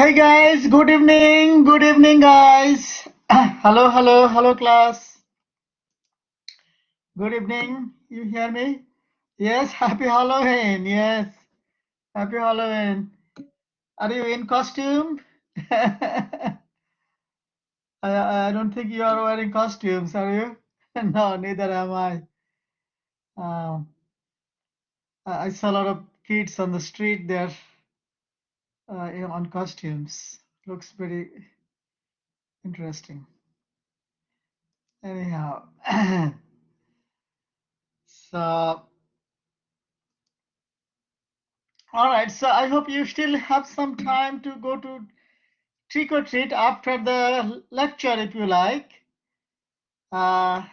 Hey guys, good evening, guys. Hello, class. Good evening. You hear me? Yes, happy Halloween. Yes, happy Halloween. Are you in costume? I don't think you are wearing costumes, are you? No, neither am I. Um, I saw a lot of kids on the street there on costumes. Looks pretty interesting. Anyhow, so. All right, so I hope you still have some time to go to trick or treat after the lecture if you like. Uh,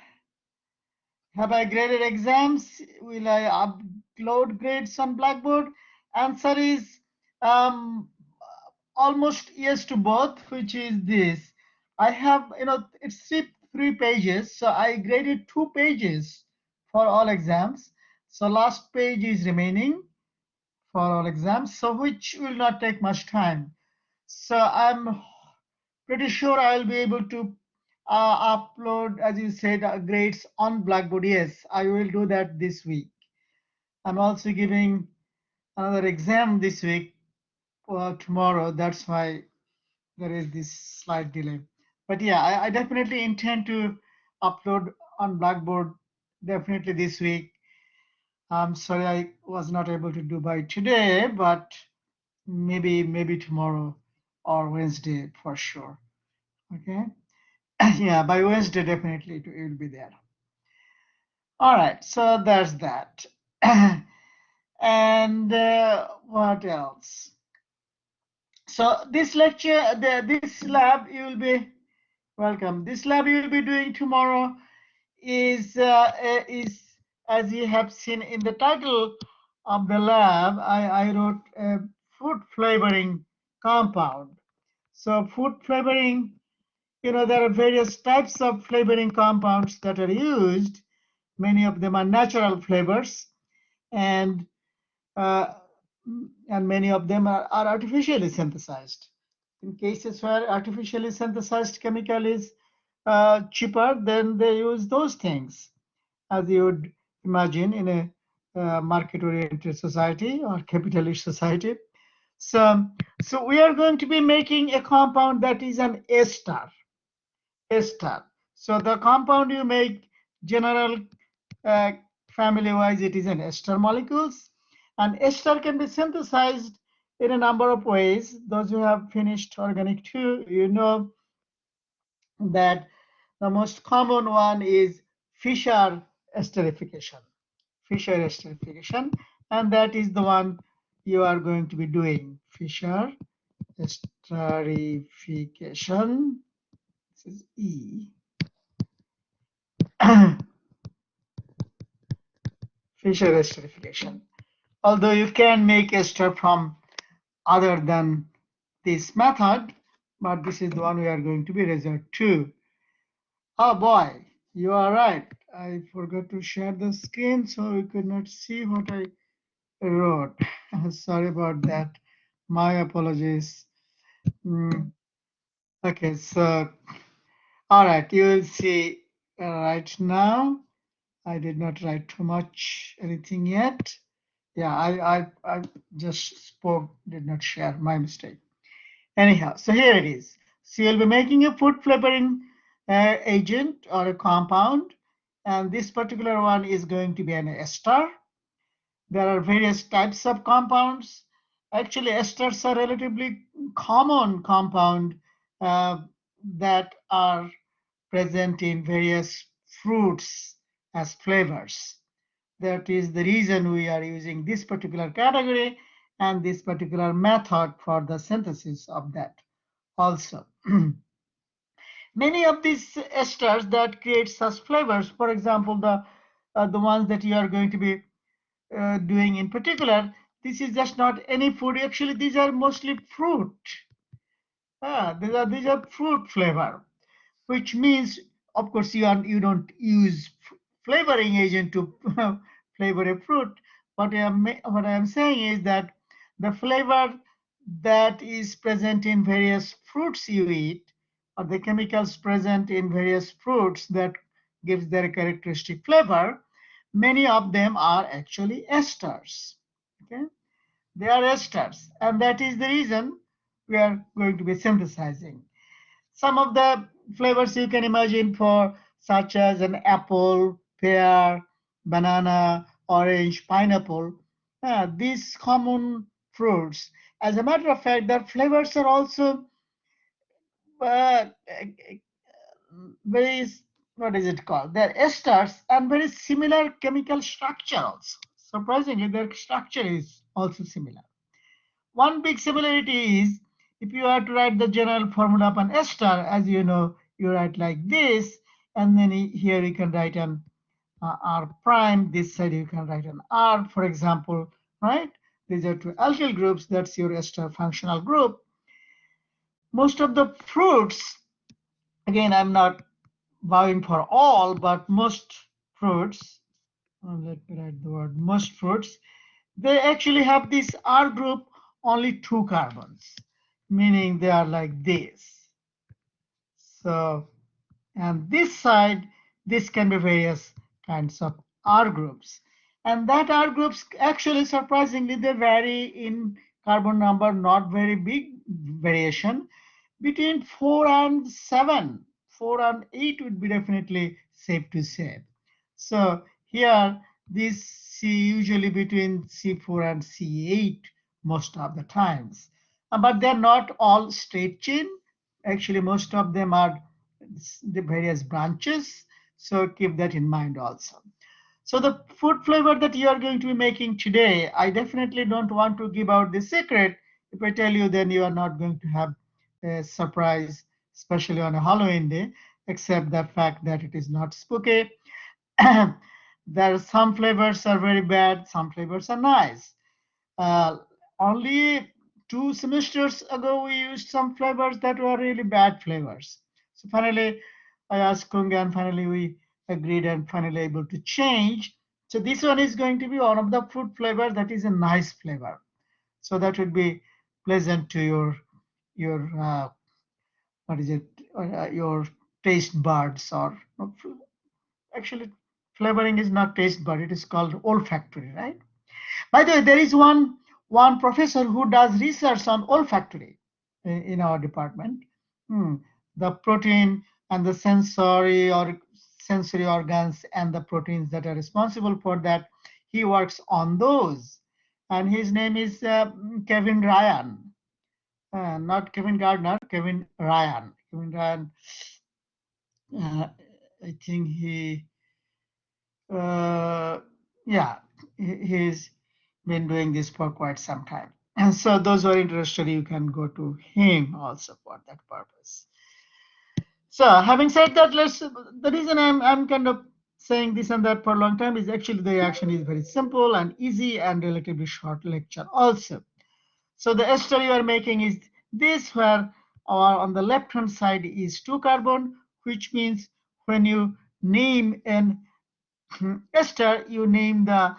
have I graded exams? Will I upload grades on Blackboard? Answer is um, almost yes to both, which is this. I have, it's three pages, so I graded 2 pages for all exams. So last page is remaining for all exams, so which will not take much time. So I'm pretty sure I'll be able to upload, as you said, grades on Blackboard. Yes, I will do that this week. I'm also giving another exam this week tomorrow. That's why there is this slight delay. But yeah, I definitely intend to upload on Blackboard definitely this week. I'm sorry I was not able to do by today, but maybe tomorrow or Wednesday for sure. Okay. Yeah, by Wednesday definitely it will be there. All right, so there's that. And what else? So this lecture, this lab you will be welcome. This lab you will be doing tomorrow is as you have seen in the title of the lab. I wrote a food flavoring compound. So food flavoring, there are various types of flavoring compounds that are used. Many of them are natural flavors, and uh, many of them are artificially synthesized. In cases where artificially synthesized chemical is cheaper, then they use those things, as you would imagine in a market-oriented society or capitalist society. So, so we are going to be making a compound that is an ester. Ester. So the compound you make, general uh, family-wise, it is an ester molecules, and ester can be synthesized in a number of ways. Those who have finished organic 2, you know that the most common one is Fischer esterification. Fischer esterification, and that is the one you are going to be doing. Fischer esterification. This is E. Fischer esterification. Although you can make ester from other than this method, but this is the one we are going to be resort to. Oh boy, you are right. I forgot to share the screen, so you could not see what I wrote. Sorry about that. My apologies. Mm, okay, so all right, you will see right now. I did not write too much anything yet. Yeah, I just spoke, did not share, my mistake. Anyhow, so here it is. So you'll be making a food flavoring agent or a compound, and this particular one is going to be an ester. There are various types of compounds. Actually, esters are relatively common compound uh, that are present in various fruits as flavors. That is the reason we are using this particular category and this particular method for the synthesis of that also. Many of these esters that create such flavors, for example, the ones that you are going to be doing in particular, this is just not any food. Actually, these are mostly fruit. These are fruit flavor, which means, of course, you don't use flavoring agent to flavor a fruit. What I am saying is that the flavor that is present in various fruits you eat, or the chemicals present in various fruits that gives their characteristic flavor, many of them are actually esters. Okay, they are esters, and that is the reason we are going to be synthesizing. Some of the flavors you can imagine for, such as an apple, pear, banana, orange, pineapple, these common fruits. As a matter of fact, their flavors are also uh, very, what is it called? They're esters and very similar chemical structure also. Surprisingly, their structure is also similar. One big similarity is, if you are to write the general formula of an ester, as you know, you write like this, and then here you can write an R prime, this side you can write an R, for example, right? These are two alkyl groups, that's your ester functional group. Most of the fruits, again, I'm not vowing for all, but most fruits, let me write the word most fruits, they actually have this R group only 2 carbons, meaning they are like this. So, and this side, this can be various kinds of R groups. And that R groups actually surprisingly they vary in carbon number, not very big variation. Between 4 and 7, 4 and 8 would be definitely safe to say. So here these C usually between C4 and C8 most of the times. But they're not all straight chain. Actually, most of them are the various branches. So keep that in mind also. So the food flavor that you are going to be making today, I definitely don't want to give out the secret. If I tell you, then you are not going to have a surprise, especially on a Halloween day, except the fact that it is not spooky. There are some flavors are very bad, some flavors are nice. Uh, Only 2 semesters ago, we used some flavors that were really bad flavors. So finally, I asked Kunga, and finally we agreed and finally able to change. So this one is going to be one of the fruit flavors that is a nice flavor. So that would be pleasant to your what is it? Your taste buds, or actually flavoring is not taste bud; it is called olfactory, right? By the way, there is one professor who does research on olfactory in our department. Hmm. The protein and the sensory organs and the proteins that are responsible for that. He works on those, and his name is Kevin Ryan, not Kevin Gardner. Kevin Ryan. Kevin Ryan. Uh, I think uh, yeah, he's been doing this for quite some time. And so those who are interested, you can go to him also for that purpose. So having said that, the reason I'm kind of saying this and that for a long time is actually the reaction is very simple and easy and relatively short lecture also. So the ester you are making is this, where on the left hand side is 2 carbon, which means when you name an ester, you name the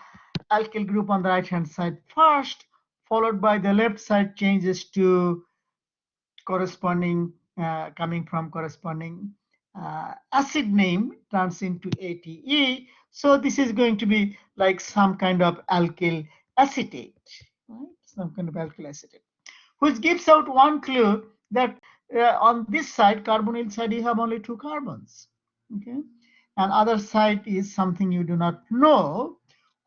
alkyl group on the right hand side first, followed by the left side changes to corresponding, coming from corresponding acid name turns into ATE. So this is going to be like some kind of alkyl acetate, right? Some kind of alkyl acetate, which gives out one clue that on this side, carbonyl side, you have only 2 carbons. Okay, and other side is something you do not know,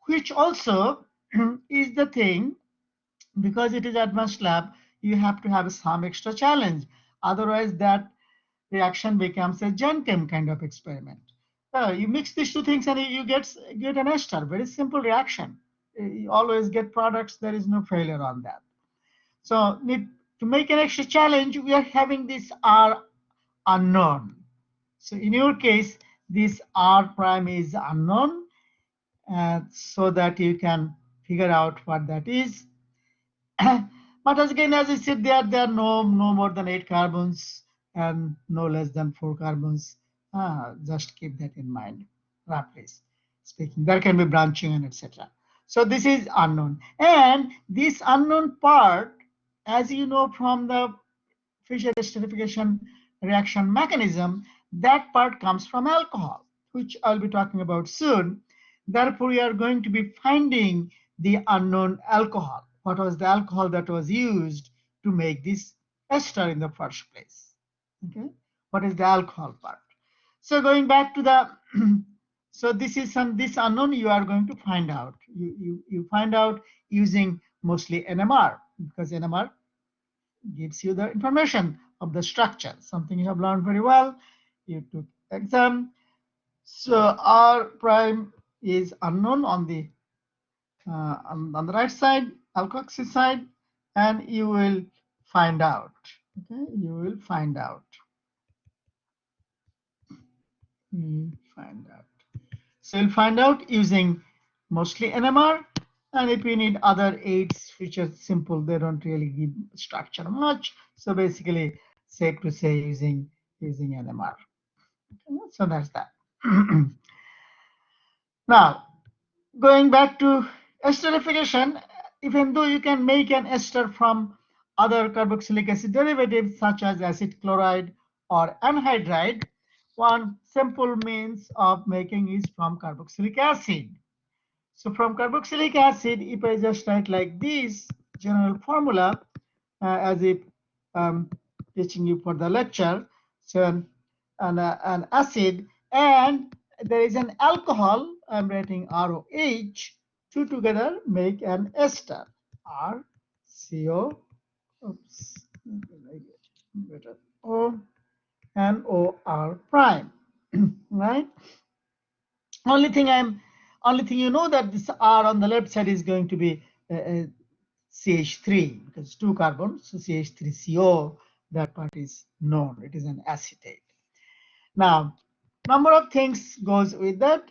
which also is the thing, because it is advanced lab, you have to have some extra challenge. Otherwise, that reaction becomes a Genchem kind of experiment. You mix these two things and you get an ester. Very simple reaction. You always get products. There is no failure on that. So to make an extra challenge, we are having this R unknown. So in your case, this R prime is unknown, so that you can figure out what that is. But as again, as I said, there are no more than 8 carbons and no less than 4 carbons. Just keep that in mind, roughly speaking. There can be branching and etc. So this is unknown, and this unknown part as you know from the Fischer esterification reaction mechanism, that part comes from alcohol, which I'll be talking about soon. Therefore, we are going to be finding the unknown alcohol. What was the alcohol that was used to make this ester in the first place? Okay, what is the alcohol part? So going back to the so this unknown you are going to find out. You find out using mostly NMR, because NMR gives you the information of the structure, something you have learned very well. You took exam. So R prime is unknown on the right side, alkoxy side, and you will find out. Okay, you will find out. Find out. So you'll find out using mostly NMR, and if you need other aids which are simple, they don't really give structure much. So basically, safe to say using NMR. So that's that. Now, going back to esterification, even though you can make an ester from other carboxylic acid derivatives such as acid chloride or anhydride, one simple means of making is from carboxylic acid. So from carboxylic acid, if I just write like this general formula, as if teaching you for the lecture, so an acid, and there is an alcohol, I'm writing ROH, two together make an ester, RCO, oops, better, O, NOR prime, right? Only thing you know that this R on the left side is going to be CH3, because it's two carbons, so CH3CO, that part is known. It is an acetate. Now, number of things goes with that.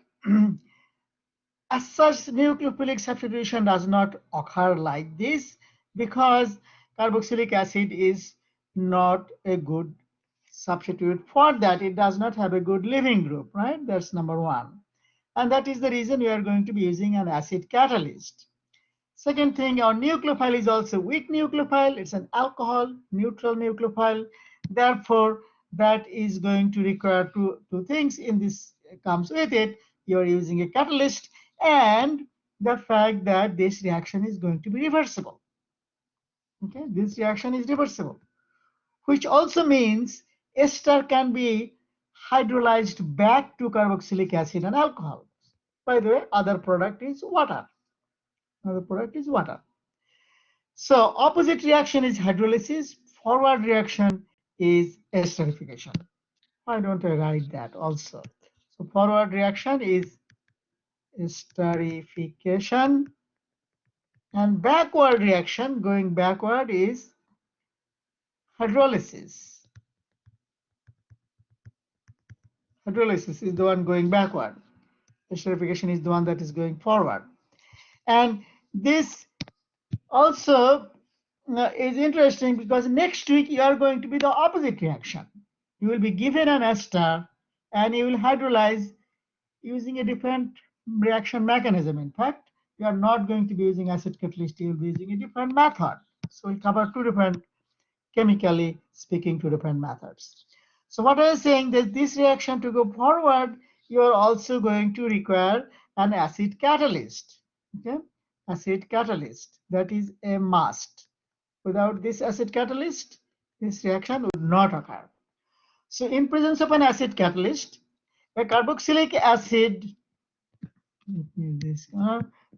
As such, nucleophilic substitution does not occur like this because carboxylic acid is not a good substitute for that. It does not have a good leaving group, right? That's number one. And that is the reason we are going to be using an acid catalyst. Second thing, our nucleophile is also weak nucleophile. It's an alcohol neutral nucleophile. Therefore, that is going to require two things in this comes with it. You're using a catalyst and the fact that this reaction is going to be reversible. Okay, this reaction is reversible, which also means ester can be hydrolyzed back to carboxylic acid and alcohol. By the way, other product is water. Another product is water. So opposite reaction is hydrolysis. Forward reaction is esterification. Why don't I write that also? So forward reaction is esterification, and backward reaction, going backward, is hydrolysis. Hydrolysis is the one going backward. Esterification is the one that is going forward. And this also is interesting because next week you are going to be the opposite reaction. You will be given an ester and you will hydrolyze using a different reaction mechanism. In fact, you are not going to be using acid catalyst, you will be using a different method. So we cover two different, chemically speaking, two different methods. So what I was saying that this reaction to go forward, you are also going to require an acid catalyst. Okay, acid catalyst, that is a must. Without this acid catalyst, this reaction would not occur. So in presence of an acid catalyst, a carboxylic acid,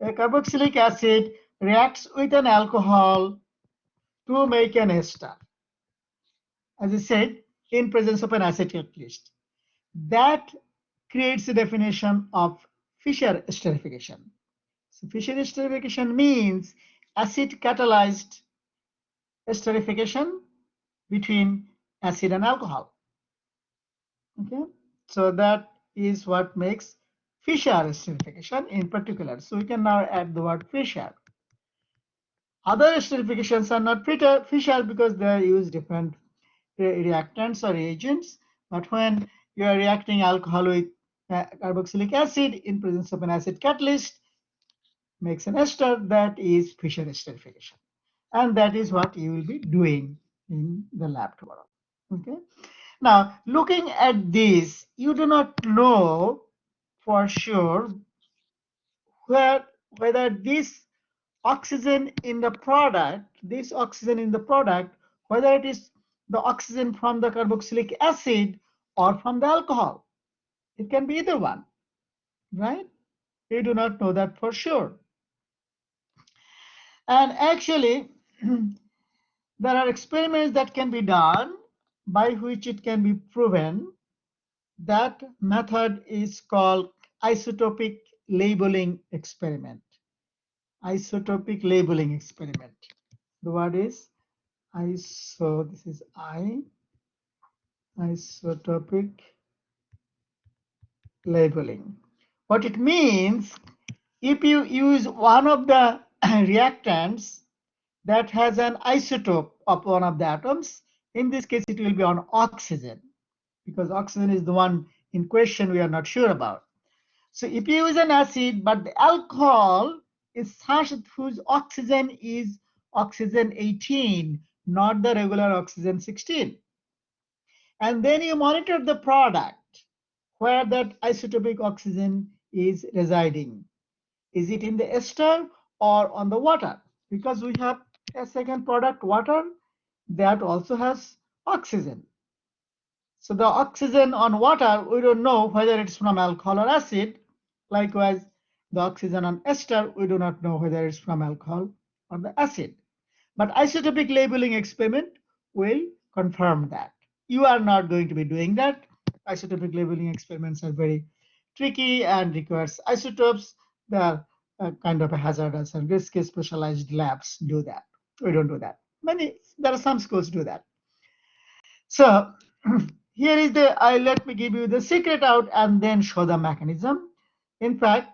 a carboxylic acid reacts with an alcohol to make an ester. As I said, in presence of an acid catalyst. That creates a definition of Fischer esterification. So Fischer esterification means acid catalyzed esterification between acid and alcohol. Okay, so that is what makes Fischer esterification in particular. So we can now add the word Fischer. Other esterifications are not Fischer because they use different reactants or reagents. But when you are reacting alcohol with carboxylic acid in presence of an acid catalyst, makes an ester, that is Fischer esterification. And that is what you will be doing in the lab tomorrow. Okay. Now, looking at this, you do not know for sure whether this oxygen in the product, whether it is the oxygen from the carboxylic acid or from the alcohol. It can be either one, right? You do not know that for sure. And actually, there are experiments that can be done by which it can be proven. That method is called isotopic labeling experiment. Isotopic labeling experiment. The word is iso, this is isotopic labeling. What it means, if you use one of the reactants that has an isotope of one of the atoms, in this case it will be on oxygen, because oxygen is the one in question we are not sure about. So if you use an acid, but the alcohol is such whose oxygen is oxygen 18, not the regular oxygen 16. And then you monitor the product where that isotopic oxygen is residing. Is it in the ester or on the water? Because we have a second product, water, that also has oxygen. So the oxygen on water, we don't know whether it's from alcohol or acid. Likewise, the oxygen on ester, we do not know whether it's from alcohol or the acid. But isotopic labeling experiment will confirm that. You are not going to be doing that. Isotopic labeling experiments are very tricky and requires isotopes. They are kind of a hazardous and risky. Specialized labs do that. We don't do that. There are some schools do that. So here is let me give you the secret out and then show the mechanism. In fact,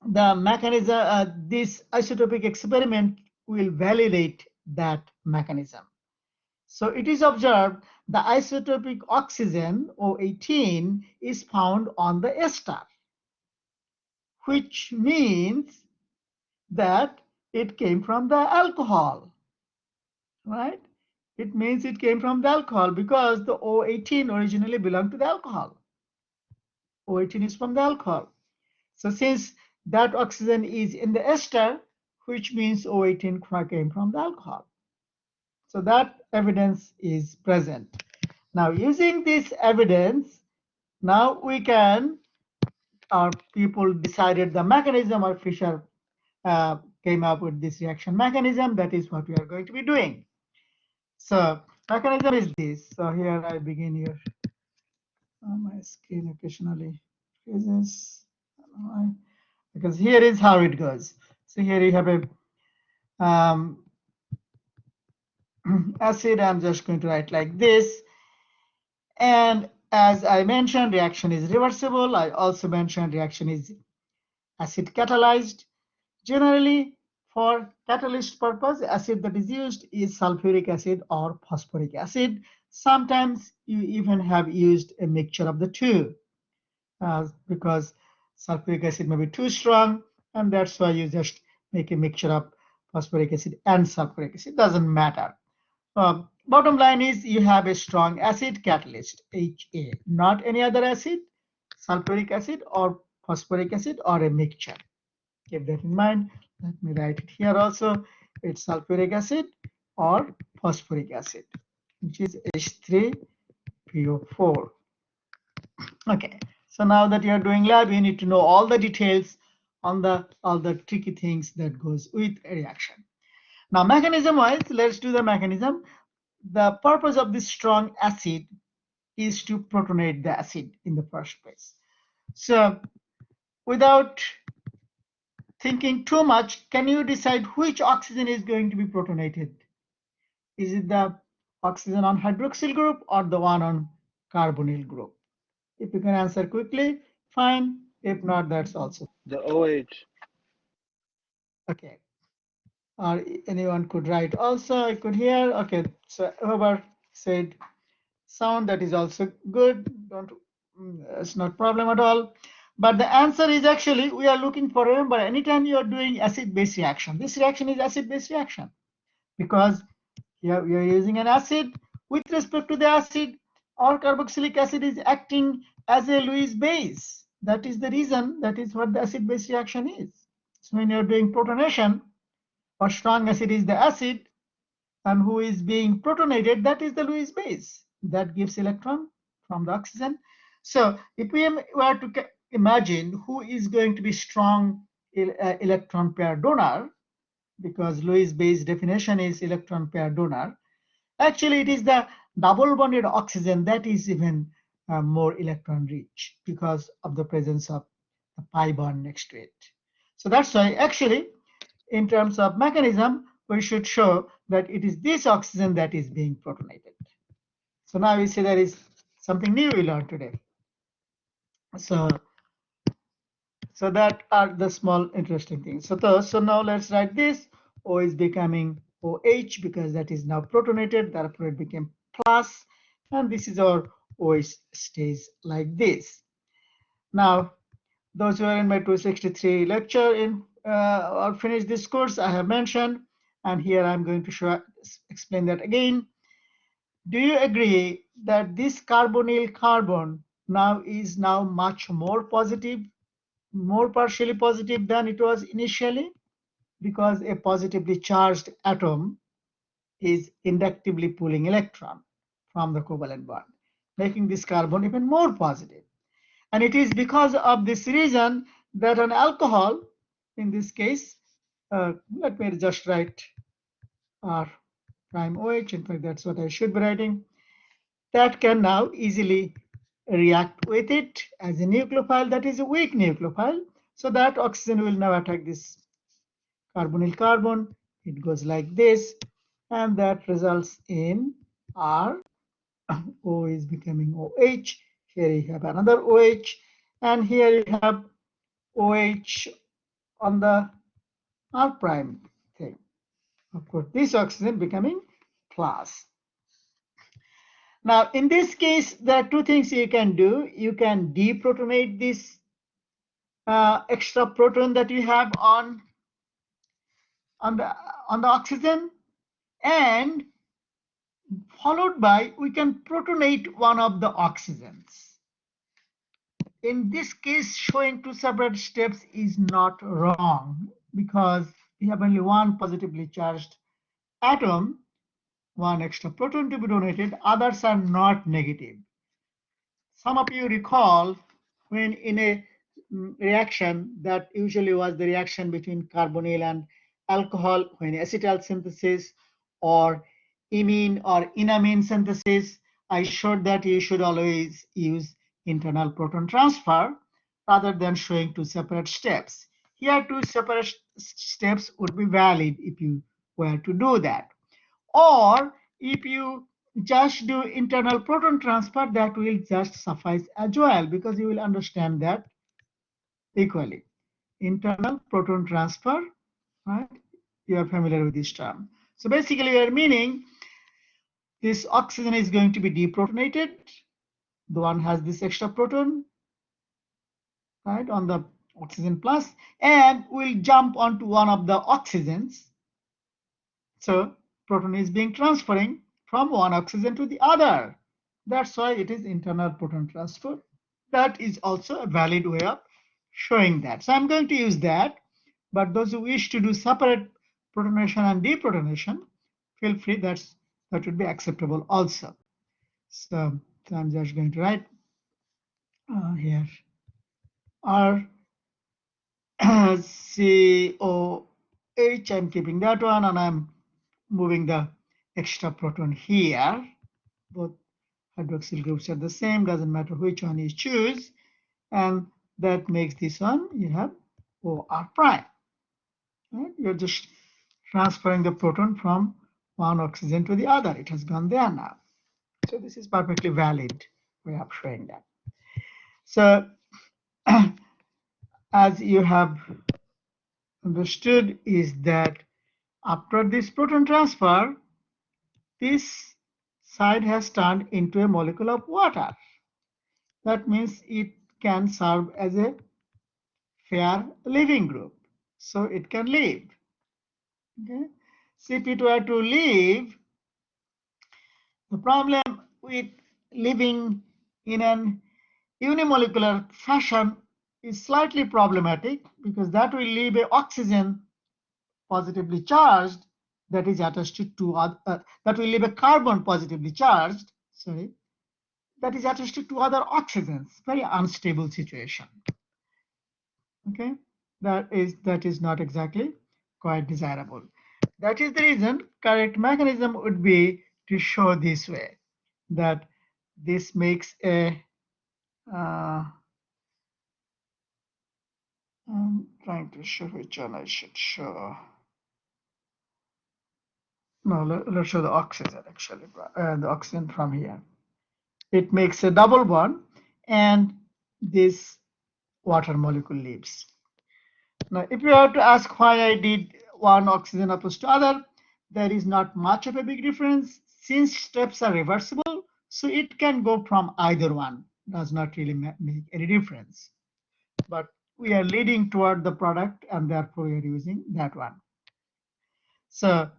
the mechanism, this isotopic experiment will validate that mechanism. So it is observed the isotopic oxygen, O18, is found on the ester, which means that it came from the alcohol, right? It means it came from the alcohol because the O18 originally belonged to the alcohol. O18 is from the alcohol. So since that oxygen is in the ester, which means O18 came from the alcohol. So that evidence is present. Now using this evidence, now we can, our people decided the mechanism, or Fisher came up with this reaction mechanism. That is what we are going to be doing. So mechanism is this. So here I begin here. My screen occasionally freezes. Because here is how it goes. So here you have a acid. I'm just going to write like this. And as I mentioned, reaction is reversible. I also mentioned reaction is acid catalyzed. Generally, for catalyst purpose, acid that is used is sulfuric acid or phosphoric acid. Sometimes you even have used a mixture of the two because sulfuric acid may be too strong, and that's why you just make a mixture of phosphoric acid and sulfuric acid. Doesn't matter. Bottom line is you have a strong acid catalyst, HA, not any other acid, sulfuric acid or phosphoric acid or a mixture. Keep that in mind. Let me write it here also. It's sulfuric acid or phosphoric acid, which is H3PO4. Okay, so now that you're doing lab, you need to know all the details on all the tricky things that goes with a reaction. Now, mechanism-wise, let's do the mechanism. The purpose of this strong acid is to protonate the acid in the first place. So, without thinking too much, can you decide which oxygen is going to be protonated? Is it the oxygen on hydroxyl group or the one on carbonyl group? If you can answer quickly, fine. If not, that's also The OH. okay. Or anyone could write also. I could hear. Okay, so whoever said sound, that is also good. Don't, it's not problem at all. But the answer is actually we are looking for. Remember, anytime you are doing acid-base reaction, this reaction is acid-base reaction. because here we are using an acid. With respect to the acid, our carboxylic acid is acting as a Lewis base. That is the reason, that is what the acid-base reaction is. So when you're doing protonation, or strong acid is the acid, and who is being protonated, that is the Lewis base. That gives electron from the oxygen. So if we were to imagine who is going to be strong electron pair donor, because Lewis base definition is electron pair donor, actually it is the double bonded oxygen that is even more electron rich because of the presence of a pi bond next to it. So that's why actually in terms of mechanism, we should show that it is this oxygen that is being protonated. So now we see there is something new we learned today. So that are the small interesting things. So now let's write this. O is becoming OH because that is now protonated, therefore it became plus, and this is our OH stays like this. Now, those who are in my 263 lecture in or finish this course, I have mentioned, and here I'm going to explain that again. Do you agree that this carbonyl carbon now is much more positive, more partially positive than it was initially? Because a positively charged atom is inductively pulling electron from the covalent bond, making this carbon even more positive. And it is because of this reason that an alcohol, in this case, let me just write R prime OH, in fact, that's what I should be writing, that can now easily react with it as a nucleophile that is a weak nucleophile. So that oxygen will now attack this carbonyl carbon. It goes like this, and that results in R. O is becoming OH. Here you have another OH, and here you have OH on the R prime thing. Of course, this oxygen becoming plus. Now, in this case, there are two things you can do. You can deprotonate this extra proton that you have on the oxygen, and followed by we can protonate one of the oxygens. In this case, showing two separate steps is not wrong because we have only one positively charged atom, one extra proton to be donated, others are not negative. Some of you recall when in a reaction that usually was the reaction between carbonyl and alcohol, when acetal synthesis or imine or enamine synthesis, I showed that you should always use internal proton transfer rather than showing two separate steps. Here, two separate steps would be valid if you were to do that. Or if you just do internal proton transfer, that will just suffice as well because you will understand that equally. Internal proton transfer, right? You are familiar with this term. So basically, we are meaning this oxygen is going to be deprotonated. The one has this extra proton, right, on the oxygen plus, and will jump onto one of the oxygens. So proton is being transferring from one oxygen to the other. That's why it is internal proton transfer. That is also a valid way of showing that. So I'm going to use that, but those who wish to do separate protonation and deprotonation, feel free, that would be acceptable also. So I'm just going to write here R COH, I'm keeping that one, and I'm moving the extra proton here. Both hydroxyl groups are the same, doesn't matter which one you choose, and that makes this one, you have OR prime. Right? You're just transferring the proton from one oxygen to the other. It has gone there now. So this is perfectly valid way of showing that. So as you have understood is that after this proton transfer, this side has turned into a molecule of water. That means it can serve as a fair living group. So it can live. Okay? So if it were to leave, the problem with living in an unimolecular fashion is slightly problematic because that will leave a oxygen positively charged that is attached to that will leave a carbon positively charged, sorry, that is attached to other oxygens. Very unstable situation. Okay, that is not exactly quite desirable. That is the reason correct mechanism would be to show this way, that this makes a I'm trying to show which one I should show. No, let's show the oxygen actually, the oxygen from here. It makes a double bond and this water molecule leaves. Now, if you have to ask why I did one oxygen opposed to other, there is not much of a big difference since steps are reversible, so it can go from either one. Does not really make any difference. But we are leading toward the product and therefore we are using that one. So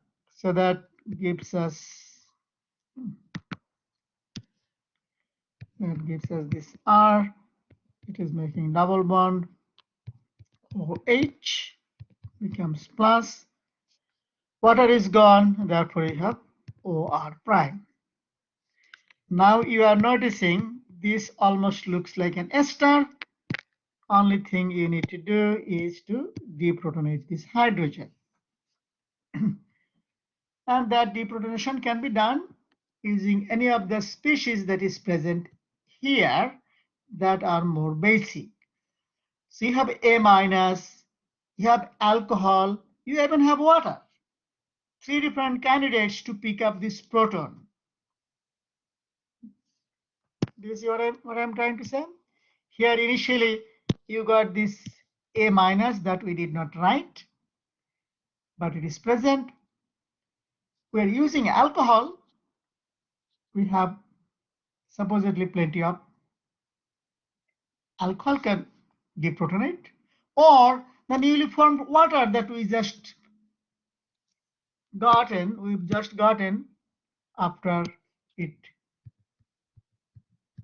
that gives us this R. It is making double bond. OH becomes plus. Water is gone, therefore you have OR prime. Now you are noticing this almost looks like an ester. Only thing you need to do is to deprotonate this hydrogen. And that deprotonation can be done using any of the species that is present here that are more basic. So you have A minus, you have alcohol, you even have water. 3 different candidates to pick up this proton. Do you see what I'm trying to say? Here initially you got this A minus that we did not write, but it is present. We are using alcohol. We have supposedly plenty of alcohol can deprotonate, or the newly formed water that we've just gotten after it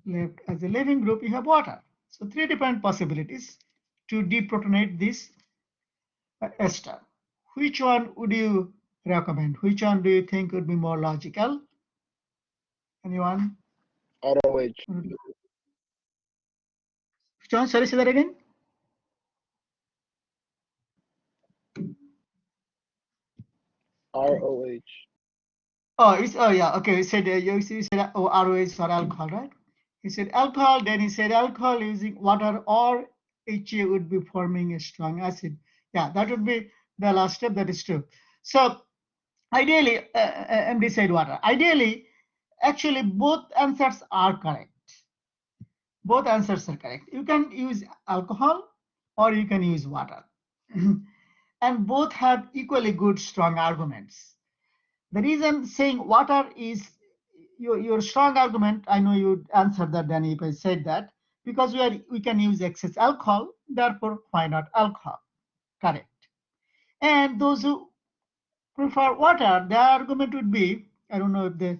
left as a living group, you have water. So 3 different possibilities to deprotonate this ester. Which one would you recommend? Which one do you think would be more logical? Anyone? ROH. Which one? Sorry, say that again. ROH. Oh yeah, okay. You said you said ROH for alcohol, right? He said alcohol, then he said alcohol using water or HA would be forming a strong acid. Yeah, that would be the last step. That is true. So ideally, MD said water. Ideally, actually, both answers are correct. Both answers are correct. You can use alcohol or you can use water. And both have equally good, strong arguments. The reason saying water is your strong argument, I know you answered that, Danny, if I said that, because we can use excess alcohol, therefore, why not alcohol? Correct. And those who prefer water, their argument would be, I don't know if they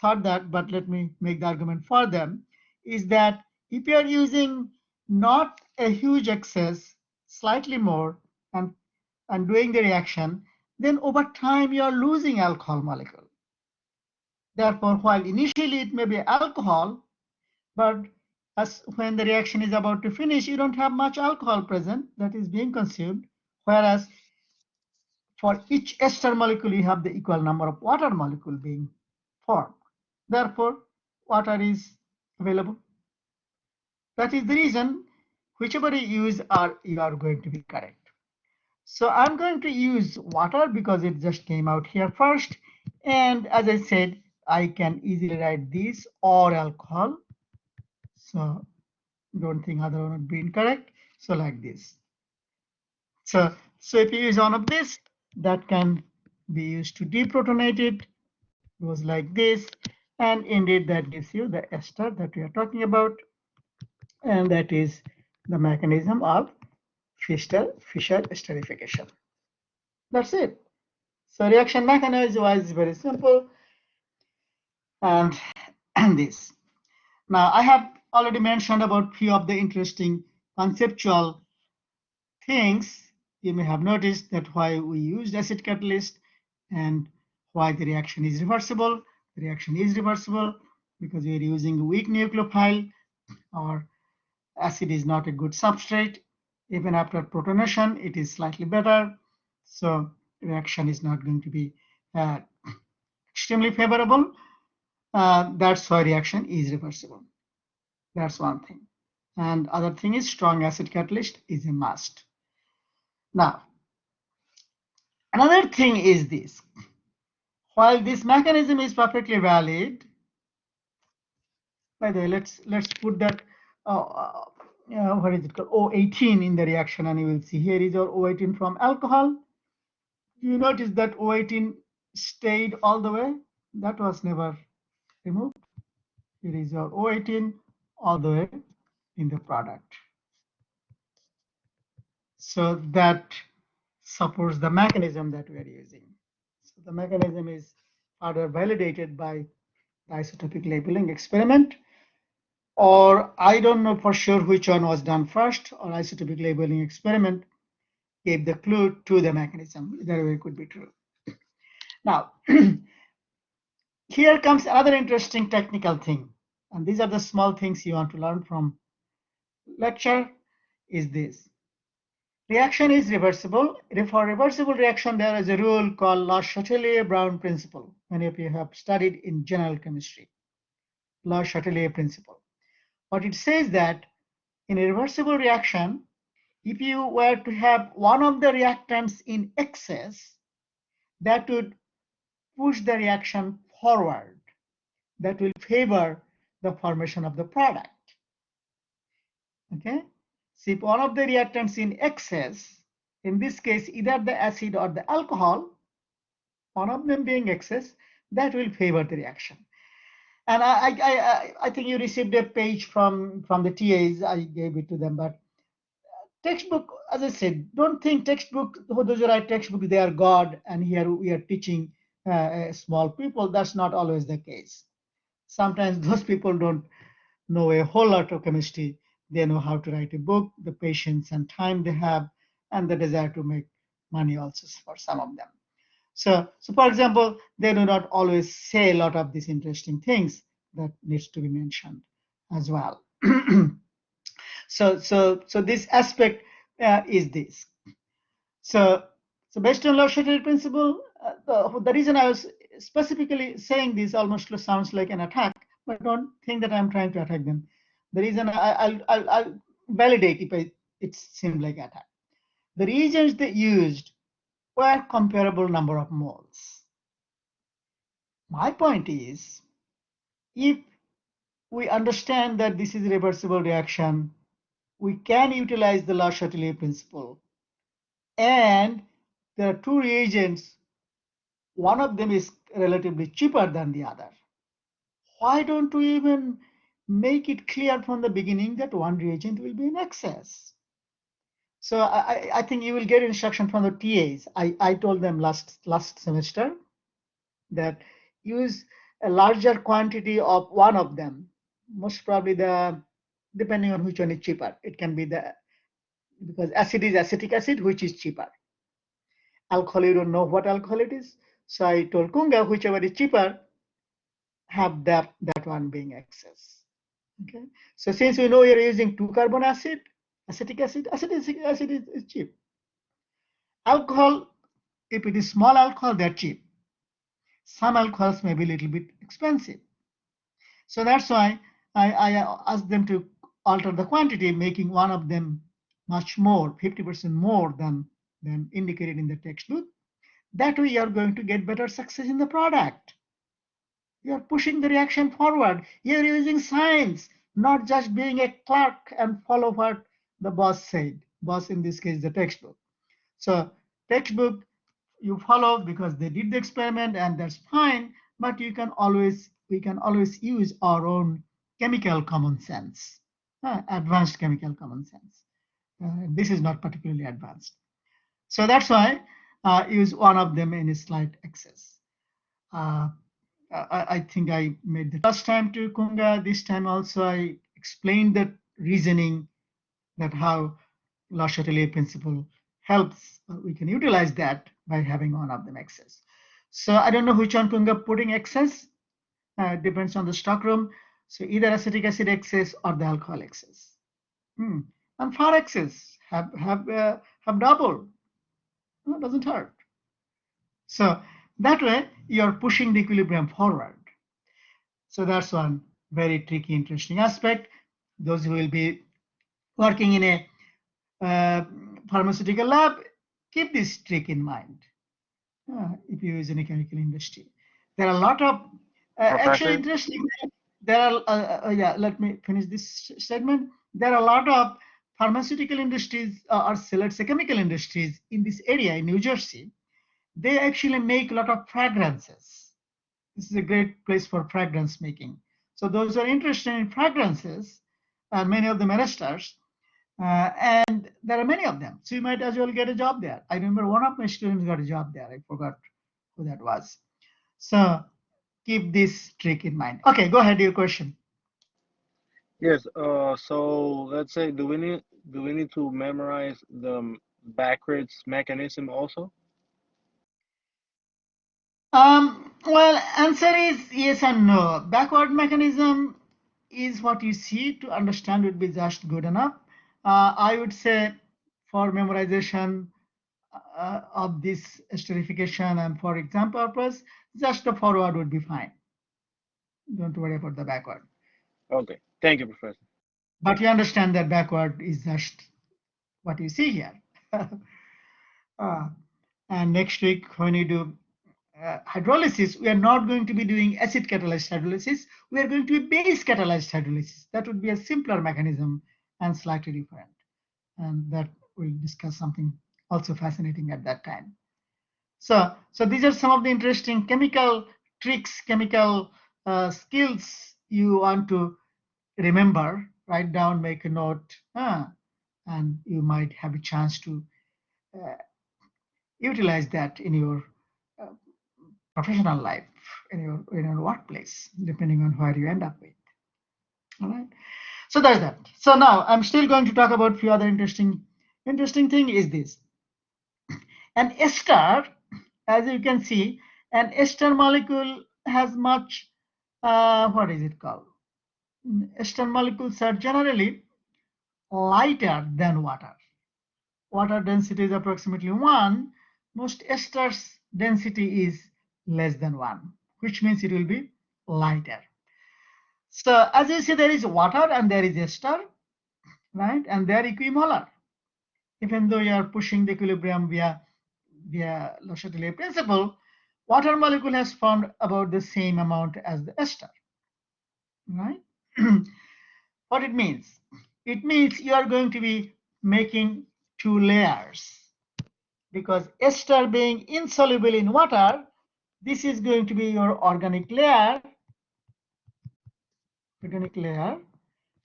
thought that, but let me make the argument for them, is that if you are using not a huge excess, slightly more, and doing the reaction, then over time you are losing alcohol molecule. Therefore, while initially it may be alcohol, but as when the reaction is about to finish, you don't have much alcohol present that is being consumed, whereas for each ester molecule, you have the equal number of water molecule being formed. Therefore, water is available. That is the reason whichever you use you are going to be correct. So I'm going to use water because it just came out here first. And as I said, I can easily write this or alcohol. So don't think other one would be incorrect. So like this. So if you use one of this, that can be used to deprotonate it. Goes like this. And indeed that gives you the ester that we are talking about. And that is the mechanism of Fischer esterification. That's it. So reaction mechanism is very simple, and this. Now I have already mentioned about few of the interesting conceptual things. You may have noticed that why we used acid catalyst and why the reaction is reversible. The reaction is reversible because we are using a weak nucleophile, or acid is not a good substrate. Even after protonation, it is slightly better. So reaction is not going to be uh, extremely favorable. That's why reaction is reversible. That's one thing. And other thing is strong acid catalyst is a must. Now, another thing is this. While this mechanism is perfectly valid, by the way, let's put that what is it called, O18 in the reaction, and you will see here is our O18 from alcohol. You notice that O18 stayed all the way. That was never removed. Here is your O18 all the way in the product. So that supports the mechanism that we are using. So the mechanism is further validated by the isotopic labeling experiment, or I don't know for sure which one was done first, or isotopic labeling experiment gave the clue to the mechanism. Either way could be true. Now, here comes another interesting technical thing, and these are the small things you want to learn from lecture, is this. Reaction is reversible. For reversible reaction, there is a rule called Le Chatelier-Brown principle. Many of you have studied in general chemistry. Le Chatelier principle. What it says that in a reversible reaction, if you were to have one of the reactants in excess, that would push the reaction forward. That will favor the formation of the product. Okay? So if one of the reactants in excess, in this case, either the acid or the alcohol, one of them being excess, that will favor the reaction. And I think you received a page from the TAs. I gave it to them, but textbook, as I said, don't think textbook, those who write textbook, they are God, and here we are teaching small people. That's not always the case. Sometimes those people don't know a whole lot of chemistry. They know how to write a book, the patience and time they have, and the desire to make money also for some of them. So for example, they do not always say a lot of these interesting things that needs to be mentioned as well. So this aspect is this. So based on Lorentz principle, the reason I was specifically saying this almost sounds like an attack, but don't think that I'm trying to attack them. The reason I'll validate if it seemed like attack. The reagents they used were comparable number of moles. My point is, if we understand that this is a reversible reaction, we can utilize the Le Chatelier principle. And there are two reagents, one of them is relatively cheaper than the other. Why don't we even make it clear from the beginning that one reagent will be in excess? So I think you will get instruction from the TAs. I told them last semester that use a larger quantity of one of them, most probably depending on which one is cheaper. It can be because acid is acetic acid, which is cheaper. Alcohol, you don't know what alcohol it is. So I told Kunga, whichever is cheaper, have that one being excess. Okay. So since we know you're using 2-carbon acid, acetic acid is cheap. Alcohol, if it is small alcohol, they're cheap. Some alcohols may be a little bit expensive. So that's why I asked them to alter the quantity, making one of them much more, 50% more than indicated in the textbook. That way you are going to get better success in the product. You are pushing the reaction forward. You're using science, not just being a clerk and follow what the boss said. Boss in this case, the textbook. So textbook you follow because they did the experiment, and that's fine, but we can always use our own chemical common sense, advanced chemical common sense. This is not particularly advanced. So that's why use one of them in a slight excess. I think I made the last time to Kunga. This time also I explained the reasoning that how Le Chatelier principle helps. We can utilize that by having one of them excess. So I don't know which one Kunga putting excess. Depends on the stockroom. So either acetic acid excess or the alcohol excess. And far excess have double. No, it doesn't hurt. So that way you're pushing the equilibrium forward. So that's one very tricky, interesting aspect. Those who will be working in a pharmaceutical lab, keep this trick in mind. If you use in a chemical industry, there are a lot of actually Professor? interesting. There are yeah. Let me finish this segment. There are a lot of pharmaceutical industries or let's say chemical industries in this area in New Jersey. They actually make a lot of fragrances. This is a great place for fragrance making. So those who are interested in fragrances, many of them are esters, and there are many of them. So you might as well get a job there. I remember one of my students got a job there. I forgot who that was. So keep this trick in mind. Okay, go ahead, your question. Yes, so let's say do we need to memorize the backwards mechanism also? Well, answer is yes and no. Backward mechanism is what you see to understand would be just good enough. I would say for memorization of this esterification and for exam purpose, just the forward would be fine. Don't worry about the backward. Okay, thank you, Professor. But you understand that backward is just what you see here. uh, and next week, when you do hydrolysis, we are not going to be doing acid catalyzed hydrolysis. We are going to be base catalyzed hydrolysis. That would be a simpler mechanism and slightly different. And that we'll discuss something also fascinating at that time. So these are some of the interesting chemical tricks, chemical skills you want to remember, write down, make a note, and you might have a chance to uh, utilize that in your uh, professional life, in your workplace, depending on where you end up with. All right. So that's that. So now I'm still going to talk about few other interesting thing is this. An ester, as you can see, an ester molecule has much, what is it called? Ester molecules are generally lighter than water. Water density is approximately 1. Most esters density is less than 1, which means it will be lighter. So as you see, there is water and there is ester, right? And they are equimolar. Even though you are pushing the equilibrium via Le Chatelier principle, water molecule has formed about the same amount as the ester, right? What it means? It means you are going to be making two layers because ester being insoluble in water, this is going to be your organic layer,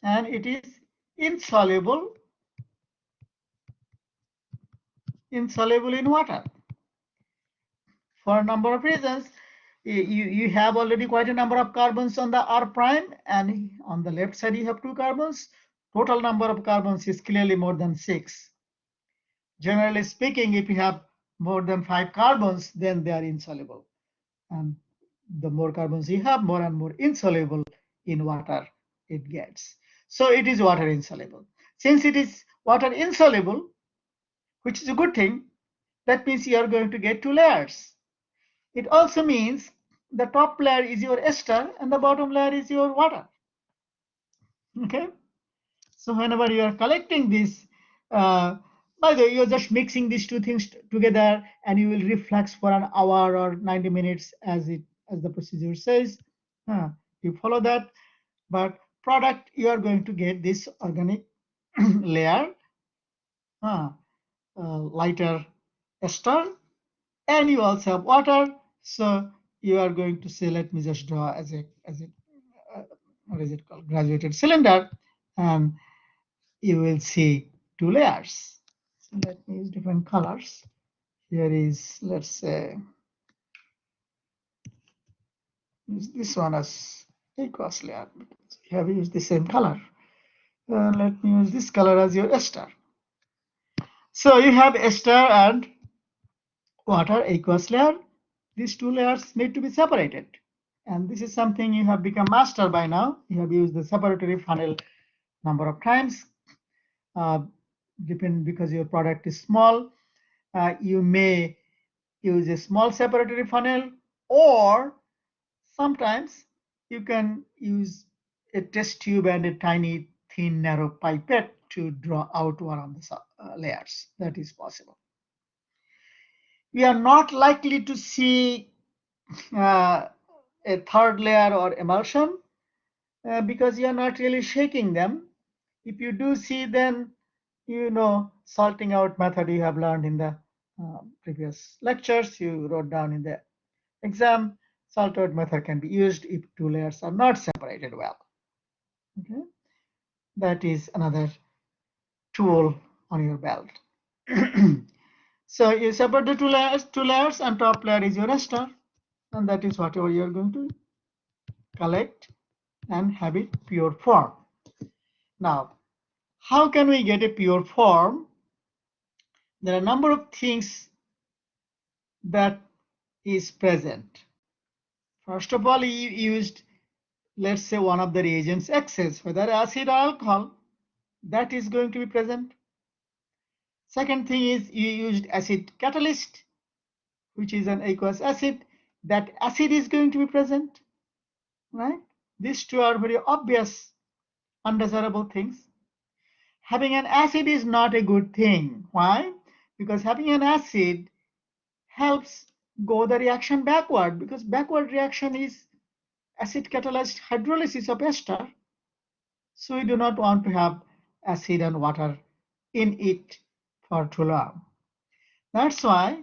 and it is insoluble in water for a number of reasons. You have already quite a number of carbons on the R prime, and on the left side you have 2 carbons. Total number of carbons is clearly more than 6. Generally speaking, if you have more than 5 carbons, then they are insoluble. And the more carbons you have, more and more insoluble in water it gets. So it is water insoluble. Since it is water insoluble, which is a good thing, that means you are going to get 2 layers. It also means the top layer is your ester and the bottom layer is your water. Okay. So whenever you are collecting this, by the way, you're just mixing these two things together, and you will reflux for an hour or 90 minutes as the procedure says. You follow that, but product you are going to get this organic layer, lighter ester, and you also have water. So you are going to say, let me just draw as a what is it called, graduated cylinder, and you will see 2 layers. So let me use different colors Here is, let's say, use this one as aqueous layer because we have used the same color. Let me use this color as your ester. So you have ester and water aqueous layer. These two layers need to be separated. And this is something you have become master by now. You have used the separatory funnel number of times. Because your product is small, you may use a small separatory funnel, or sometimes you can use a test tube and a tiny thin narrow pipette to draw out one of the layers. That is possible. We are not likely to see a third layer or emulsion because you are not really shaking them. If you do see, then you know salting out method you have learned in the previous lectures, you wrote down in the exam. Salt out method can be used if two layers are not separated well. Okay, that is another tool on your belt. So you separate the two layers, and top layer is your ester, and that is whatever you are going to collect and have it pure form. Now, how can we get a pure form? There are a number of things that is present. First of all, you used, let's say, one of the reagents excess, whether acid or alcohol, that is going to be present. Second thing is you used acid catalyst, which is an aqueous acid. That acid is going to be present, right? These two are very obvious, undesirable things. Having an acid is not a good thing. Why? Because having an acid helps go the reaction backward, because backward reaction is acid catalyzed hydrolysis of ester. So we do not want to have acid and water in it for too long. That's why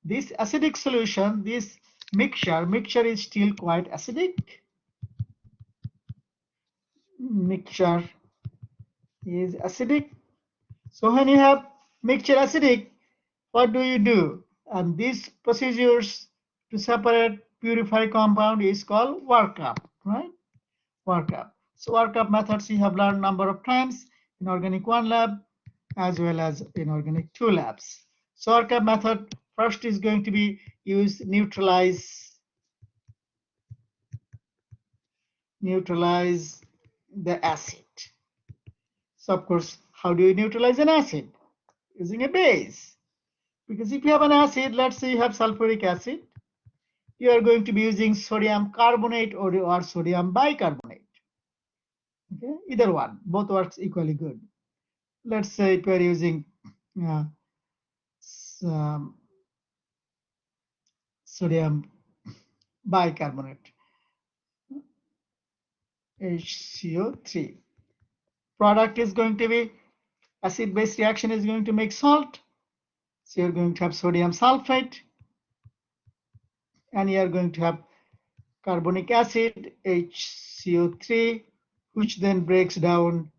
this acidic solution, this mixture is still quite acidic. Mixture is acidic. So when you have mixture acidic, what do you do? And these procedures to separate purify compound is called workup, right? Workup. So workup methods you have learned number of times in organic 1 lab as well as in organic 2 labs. So workup method first is going to be use neutralize the acid. So of course, how do you neutralize an acid? Using a base. Because if you have an acid, let's say you have sulfuric acid, you are going to be using sodium carbonate or sodium bicarbonate. Okay, either one, both works equally good. Let's say if you are using uh, sodium bicarbonate, HCO3. Product is going to be acid-base reaction is going to make salt. So you're going to have sodium sulfate, and you are going to have carbonic acid, HCO3, which then breaks down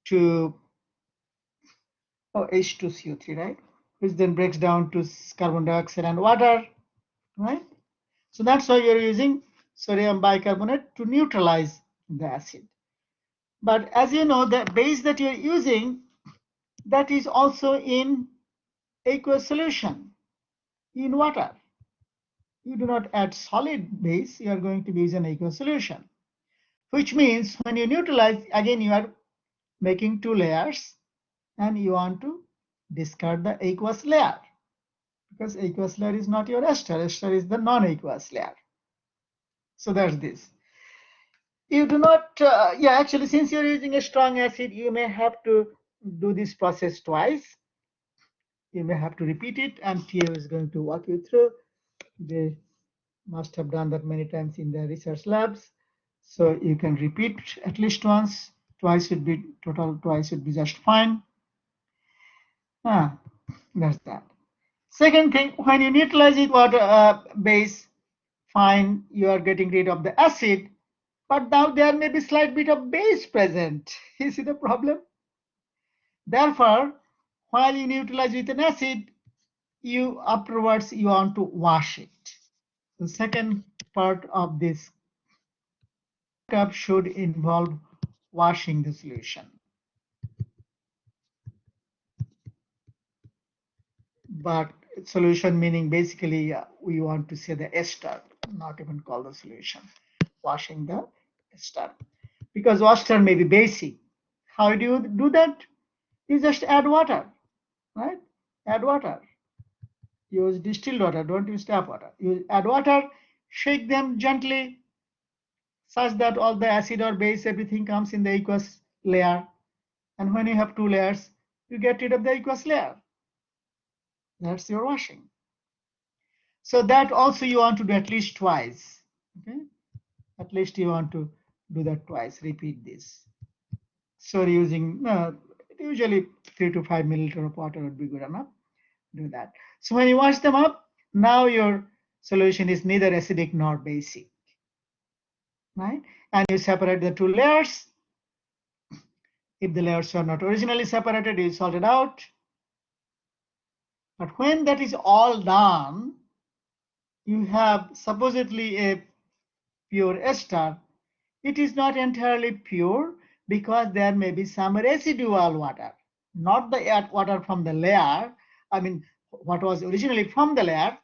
to H2CO3, right? Which then breaks down to carbon dioxide and water, right? So that's why you're using sodium bicarbonate to neutralize the acid. But as you know, the base that you're using, that is also in aqueous solution, in water. You do not add solid base, you are going to be using aqueous solution, which means when you neutralize, again, you are making two layers and you want to discard the aqueous layer, because aqueous layer is not your ester. Ester is the non-aqueous layer. So that's this. You do not, yeah, actually, since you're using a strong acid, you may have to do this process twice. You may have to repeat it, and TO is going to walk you through. They must have done that many times in their research labs. So you can repeat at least once. Twice would be total, twice would be just fine. That's that. Second thing, when you neutralize it water base, fine, you are getting rid of the acid, but now there may be slight bit of base present. You see the problem? Therefore, while you neutralize with an acid, you afterwards you want to wash it. The second part of this cup should involve washing the solution. But solution meaning basically we want to say the ester, not even call the solution. Washing the ester. Because ester may be basic. How do you do that? You just add water, right? Add water. Use distilled water, don't use tap water. You add water, shake them gently such that all the acid or base, everything comes in the aqueous layer. And when you have two layers, you get rid of the aqueous layer. That's your washing. So that also you want to do at least twice. Okay, at least you want to do that twice. Repeat this. So using usually 3 to 5 milliliter of water would be good enough. Do that. So when you wash them up, now your solution is neither acidic nor basic, right? And you separate the two layers. If the layers are not originally separated, you sort it out. But when that is all done, you have supposedly a pure ester. It is not entirely pure because there may be some residual water, not the water from the layer. I mean, what was originally from the layer,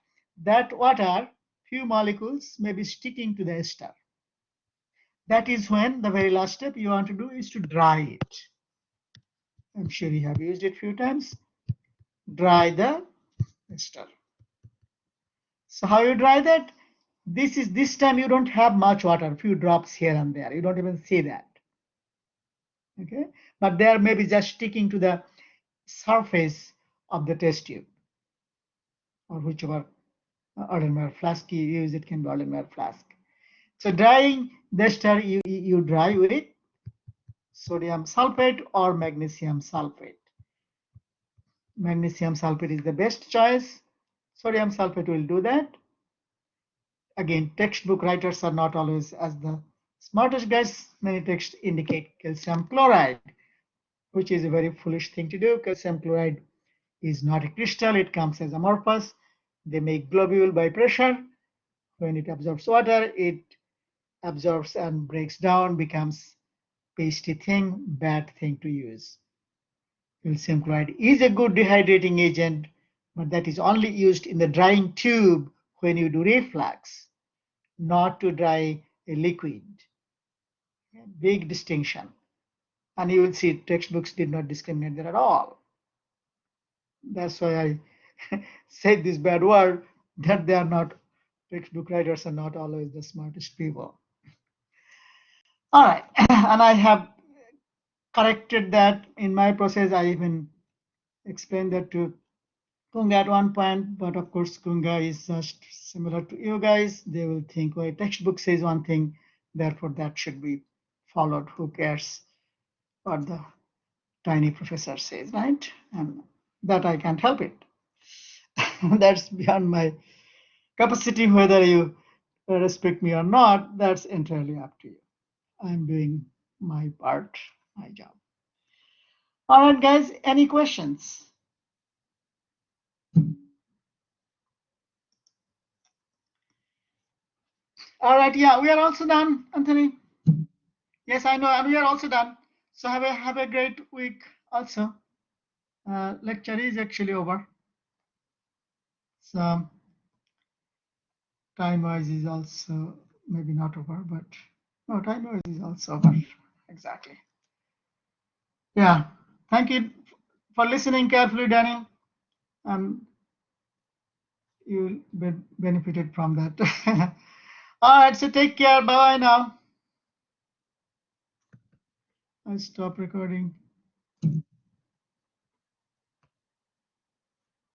that water, few molecules may be sticking to the ester. That is when the very last step you want to do is to dry it. I'm sure you have used it a few times. Dry the ester. So how you dry that? This time you don't have much water, a few drops here and there. You don't even see that. Okay, but there may be just sticking to the surface of the test tube or whichever earthenware flask you use. It can be earthenware flask. So drying the ester, you dry with sodium sulfate or magnesium sulfate. Magnesium sulfate is the best choice. Sodium sulfate will do that. Again, textbook writers are not always as the smartest guys. Many texts indicate calcium chloride, which is a very foolish thing to do. Calcium chloride is not a crystal, it comes as amorphous. They make globule by pressure. When it absorbs water, it absorbs and breaks down, becomes pasty thing, bad thing to use. Calcium chloride is a good dehydrating agent, but that is only used in the drying tube when you do reflux, not to dry a liquid. Big distinction. And you will see textbooks did not discriminate there at all. That's why I said this bad word, that they are not, textbook writers are not always the smartest people. All right, and I have corrected that in my process. I even explained that to Kunga at one point, but of course Kunga is just similar to you guys. They will think, well, textbook says one thing, therefore that should be followed. Who cares what the tiny professor says, right? And that I can't help it. That's beyond my capacity. Whether you respect me or not, that's entirely up to you. I'm doing my part, my job. All right, guys, any questions? All right, yeah, we are also done, Anthony. Yes, I know, and we are also done. So have a great week also. Lecture is actually over. So time wise is also maybe not over, but no, time wise is also over. Exactly. Yeah. Thank you for listening carefully, Danny. You benefited from that. All right, so take care. Bye bye now. I'll stop recording.